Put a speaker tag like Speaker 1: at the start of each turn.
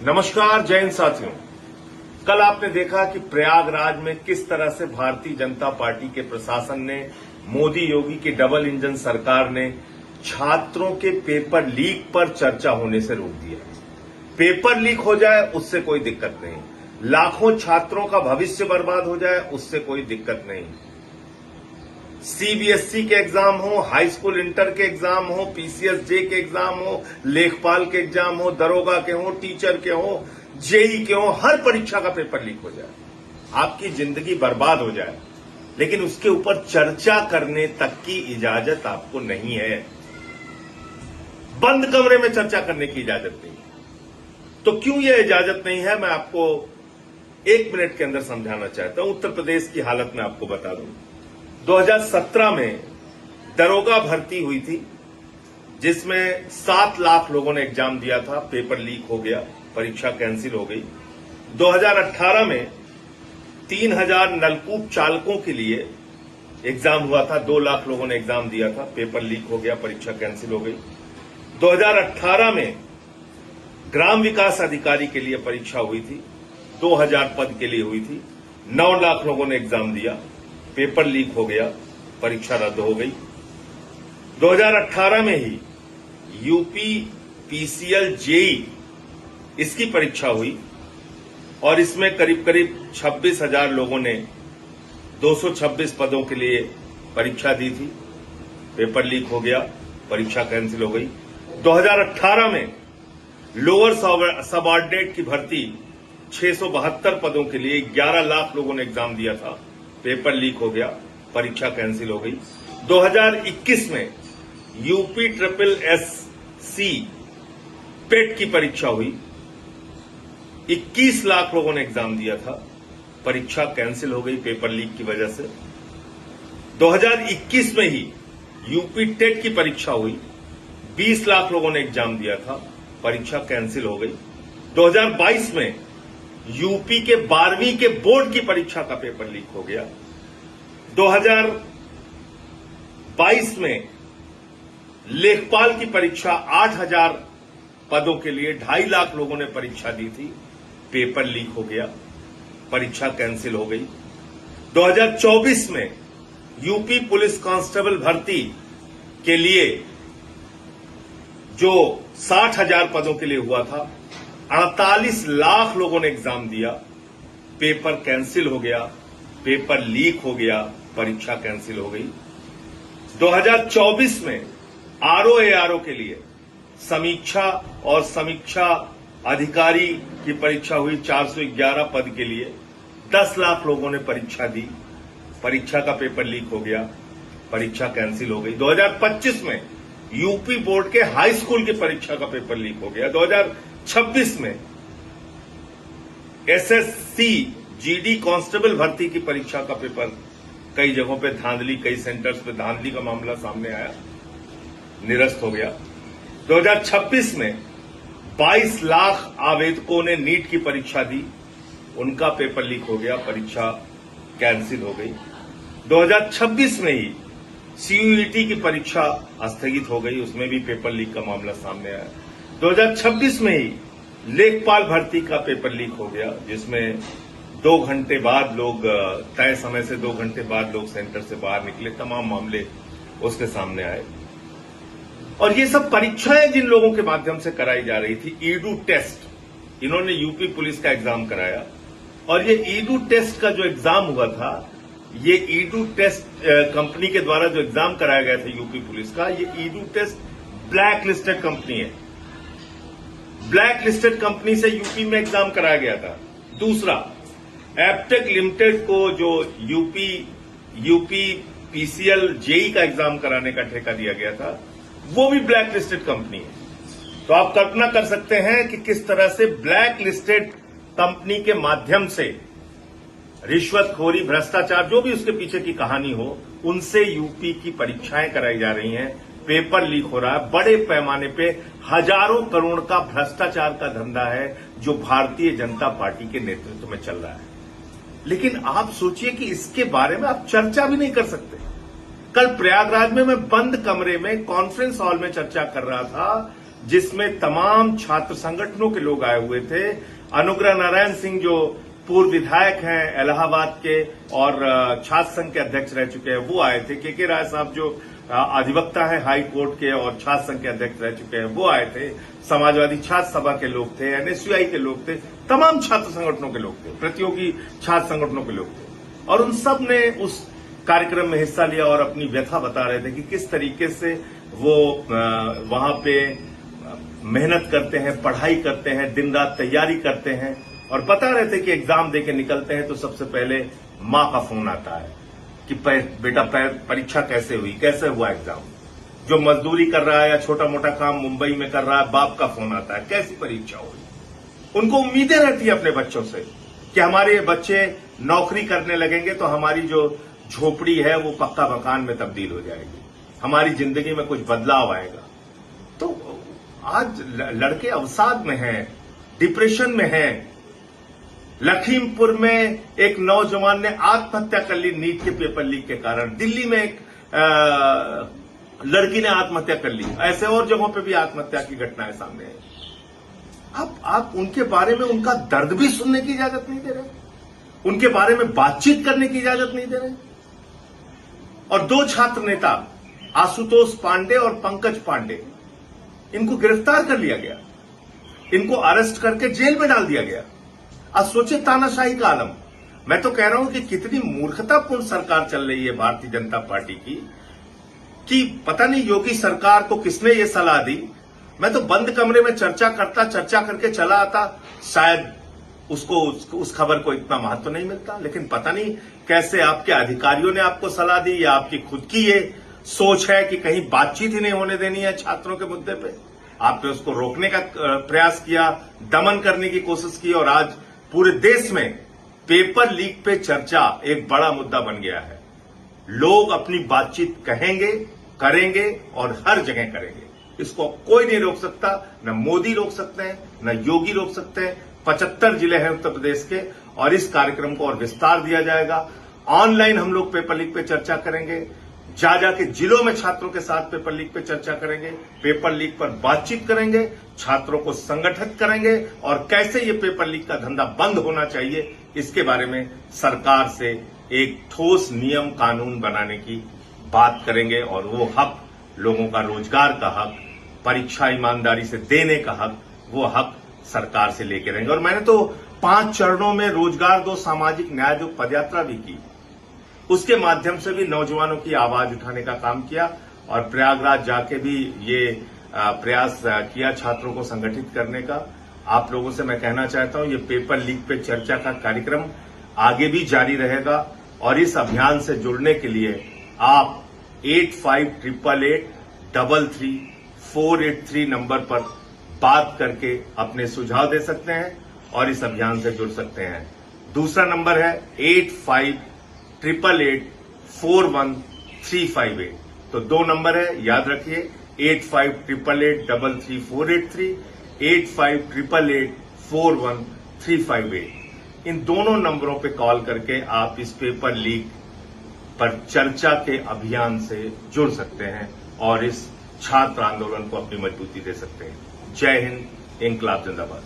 Speaker 1: नमस्कार, जय हिंद साथियों। कल आपने देखा कि प्रयागराज में किस तरह से भारतीय जनता पार्टी के प्रशासन ने, मोदी योगी की डबल इंजन सरकार ने छात्रों के पेपर लीक पर चर्चा होने से रोक दिया। पेपर लीक हो जाए उससे कोई दिक्कत नहीं, लाखों छात्रों का भविष्य बर्बाद हो जाए उससे कोई दिक्कत नहीं। सीबीएसई के एग्जाम हो, हाई स्कूल इंटर के एग्जाम हो, पीसीएसजे के एग्जाम हो, लेखपाल के एग्जाम हो, दरोगा के हो, टीचर के हो, जेई के हो, हर परीक्षा का पेपर लीक हो जाए, आपकी जिंदगी बर्बाद हो जाए, लेकिन उसके ऊपर चर्चा करने तक की इजाजत आपको नहीं है। बंद कमरे में चर्चा करने की इजाजत नहीं। तो क्यों यह इजाजत नहीं है, मैं आपको 1 मिनट के अंदर समझाना चाहता हूं। उत्तर प्रदेश की हालत में आपको बता दूं। 2017 में दरोगा भर्ती हुई थी, जिसमें 7 लाख लोगों ने एग्जाम दिया था, पेपर लीक हो गया, परीक्षा कैंसिल हो गई। 2018 में 3000 नलकूप चालकों के लिए एग्जाम हुआ था, 2 लाख लोगों ने एग्जाम दिया था, पेपर लीक हो गया, परीक्षा कैंसिल हो गई। 2018 में ग्राम विकास अधिकारी के लिए परीक्षा हुई थी, 2000 पद के लिए हुई थी, 9 लाख लोगों ने एग्जाम दिया, पेपर लीक हो गया, परीक्षा रद्द हो गई। 2018 में ही यूपी पीसीएल जेई इसकी परीक्षा हुई और इसमें करीब करीब 26,000 लोगों ने 226 पदों के लिए परीक्षा दी थी, पेपर लीक हो गया, परीक्षा कैंसिल हो गई। 2018 में लोअर सबऑर्डिनेट की भर्ती 672 पदों के लिए 11 लाख लोगों ने एग्जाम दिया था, पेपर लीक हो गया, परीक्षा कैंसिल हो गई। 2021 में यूपी ट्रिपल एससी पेट की परीक्षा हुई, 21 लाख लोगों ने एग्जाम दिया था, परीक्षा कैंसिल हो गई पेपर लीक की वजह से। 2021 में ही यूपी टेट की परीक्षा हुई, 20 लाख लोगों ने एग्जाम दिया था, परीक्षा कैंसिल हो गई। 2022 में यूपी के 12वीं के बोर्ड की परीक्षा का पेपर लीक हो गया। 2022 में लेखपाल की परीक्षा 8000 पदों के लिए 2.5 लाख लोगों ने परीक्षा दी थी, पेपर लीक हो गया, परीक्षा कैंसिल हो गई। 2024 में यूपी पुलिस कांस्टेबल भर्ती के लिए जो 60,000 पदों के लिए हुआ था, 48 लाख लोगों ने एग्जाम दिया, पेपर कैंसिल हो गया, पेपर लीक हो गया, परीक्षा कैंसिल हो गई। 2024 में आरओ के लिए समीक्षा और समीक्षा अधिकारी की परीक्षा हुई, 411 पद के लिए 10 लाख लोगों ने परीक्षा दी, परीक्षा का पेपर लीक हो गया, परीक्षा कैंसिल हो गई। 2025 में यूपी बोर्ड के हाई स्कूल की परीक्षा का पेपर लीक हो गया। 2026 में एसएससी जीडी कांस्टेबल भर्ती की परीक्षा का पेपर कई जगहों पे धांधली, कई सेंटर्स पे धांधली का मामला सामने आया, निरस्त हो गया। 2026 में 22 लाख आवेदकों ने नीट की परीक्षा दी, उनका पेपर लीक हो गया, परीक्षा कैंसिल हो गई। 2026 में ही सीयूईटी की परीक्षा स्थगित हो गई, उसमें भी पेपर लीक का मामला सामने आया। 2026 में ही लेखपाल भर्ती का पेपर लीक हो गया, जिसमें 2 घंटे बाद लोग, तय समय से 2 घंटे बाद लोग सेंटर से बाहर निकले, तमाम मामले उसके सामने आए। और ये सब परीक्षाएं जिन लोगों के माध्यम से कराई जा रही थी, ईडू टेस्ट, इन्होंने यूपी पुलिस का एग्जाम कराया, और ये ईडू टेस्ट का जो एग्जाम हुआ था, ये ईडू टेस्ट कंपनी के द्वारा जो एग्जाम कराया गया था यूपी पुलिस का, ये edu test black listed company है, ब्लैक लिस्टेड कंपनी से यूपी में एग्जाम कराया गया था। दूसरा, एप्टेक लिमिटेड को जो यूपी पीसीएल जेई का एग्जाम कराने का ठेका दिया गया था, वो भी ब्लैक लिस्टेड कंपनी है। तो आप कल्पना कर सकते हैं कि किस तरह से ब्लैक लिस्टेड कंपनी के माध्यम से रिश्वतखोरी, भ्रष्टाचार, जो भी उसके पीछे की कहानी हो, उनसे यूपी की परीक्षाएं कराई जा रही हैं, पेपर लीक हो रहा है। बड़े पैमाने पे हजारों करोड़ का भ्रष्टाचार का धंधा है जो भारतीय जनता पार्टी के नेतृत्व में चल रहा है। लेकिन आप सोचिए कि इसके बारे में आप चर्चा भी नहीं कर सकते। कल प्रयागराज में मैं बंद कमरे में कॉन्फ्रेंस हॉल में चर्चा कर रहा था जिसमें तमाम छात्र संगठनों के लोग आए हुए थे। अनुग्रह नारायण सिंह जो पूर्व विधायक हैं इलाहाबाद के और छात्र संघ के अध्यक्ष रह चुके हैं, वो आए थे। के राय साहब जो अधिवक्ता है हाई कोर्ट के और छात्र संघ के अध्यक्ष रह चुके हैं, वो आए थे। समाजवादी छात्र सभा के लोग थे, एनएसयूआई के लोग थे, तमाम छात्र संगठनों के लोग थे, प्रतियोगी छात्र संगठनों के लोग थे। और उन सब ने उस कार्यक्रम में हिस्सा लिया और अपनी व्यथा बता रहे थे कि किस तरीके से वो वहां पे मेहनत करते हैं, पढ़ाई करते हैं, दिन रात तैयारी करते हैं और बता रहे थे कि एग्जाम देके निकलते हैं तो सबसे पहले मां का फोन आता है कि बेटा परीक्षा कैसे हुई, कैसे हुआ एग्जाम। जो मजदूरी कर रहा है या छोटा मोटा काम मुंबई में कर रहा है, बाप का फोन आता है, कैसी परीक्षा हुई। उनको उम्मीदें रहती है अपने बच्चों से कि हमारे बच्चे नौकरी करने लगेंगे तो हमारी जो झोपड़ी है वो पक्का मकान में तब्दील हो जाएगी, हमारी जिंदगी में कुछ बदलाव आएगा। तो आज लड़के अवसाद में हैं, डिप्रेशन में हैं। लखीमपुर में एक नौजवान ने आत्महत्या कर ली नीट के पेपर लीक के कारण। दिल्ली में एक लड़की ने आत्महत्या कर ली। ऐसे और जगहों पे भी आत्महत्या की घटनाएं सामने आई। आप उनके बारे में उनका दर्द भी सुनने की इजाजत नहीं दे रहे, उनके बारे में बातचीत करने की इजाजत नहीं दे रहे। और दो छात्र नेता आशुतोष पांडे और पंकज पांडे, इनको गिरफ्तार कर लिया गया, इनको अरेस्ट करके जेल में डाल दिया गया। आज सोचिए तानाशाही का आलम। मैं तो कह रहा हूं कि कितनी मूर्खतापूर्ण सरकार चल रही है भारतीय जनता पार्टी की, कि पता नहीं योगी सरकार को किसने ये सलाह दी। मैं तो बंद कमरे में चर्चा करके चला आता, शायद उसको उस खबर को इतना महत्व नहीं मिलता। लेकिन पता नहीं कैसे आपके अधिकारियों ने आपको सलाह दी या आपकी खुद की ये सोच है कि कहीं बातचीत ही नहीं होने देनी है छात्रों के मुद्दे पे। आपने उसको रोकने का प्रयास किया, दमन करने की कोशिश की और आज पूरे देश में पेपर लीक पे चर्चा एक बड़ा मुद्दा बन गया है। लोग अपनी बातचीत कहेंगे, करेंगे और हर जगह करेंगे। इसको कोई नहीं रोक सकता, न मोदी रोक सकते हैं, न योगी रोक सकते हैं। 75 जिले हैं उत्तर प्रदेश के और इस कार्यक्रम को और विस्तार दिया जाएगा। ऑनलाइन हम लोग पेपर लीक पे चर्चा करेंगे, जाके जिलों में छात्रों के साथ पेपर लीक पे चर्चा करेंगे, पेपर लीक पर बातचीत करेंगे, छात्रों को संगठित करेंगे और कैसे ये पेपर लीक का धंधा बंद होना चाहिए इसके बारे में सरकार से एक ठोस नियम कानून बनाने की बात करेंगे। और वो हक, लोगों का रोजगार का हक, परीक्षा ईमानदारी से देने का हक, वो हक सरकार से लेके रहेंगे। और मैंने तो 5 चरणों में रोजगार दो, सामाजिक न्याय दो पदयात्रा भी की। उसके माध्यम से भी नौजवानों की आवाज उठाने का काम किया और प्रयागराज जाके भी ये प्रयास किया छात्रों को संगठित करने का। आप लोगों से मैं कहना चाहता हूं, ये पेपर लीक पे चर्चा का कार्यक्रम आगे भी जारी रहेगा और इस अभियान से जुड़ने के लिए आप 8588833483 नंबर पर बात करके अपने सुझाव दे सकते हैं और इस अभियान से जुड़ सकते हैं। दूसरा नंबर है 8588841358। तो 2 नंबर है, याद रखिए, 8588833483, 8588841358। इन दोनों नंबरों पे कॉल करके आप इस पेपर लीक पर चर्चा के अभियान से जुड़ सकते हैं और इस छात्र आंदोलन को अपनी मजबूती दे सकते हैं। जय हिंद, इंकलाब जिंदाबाद।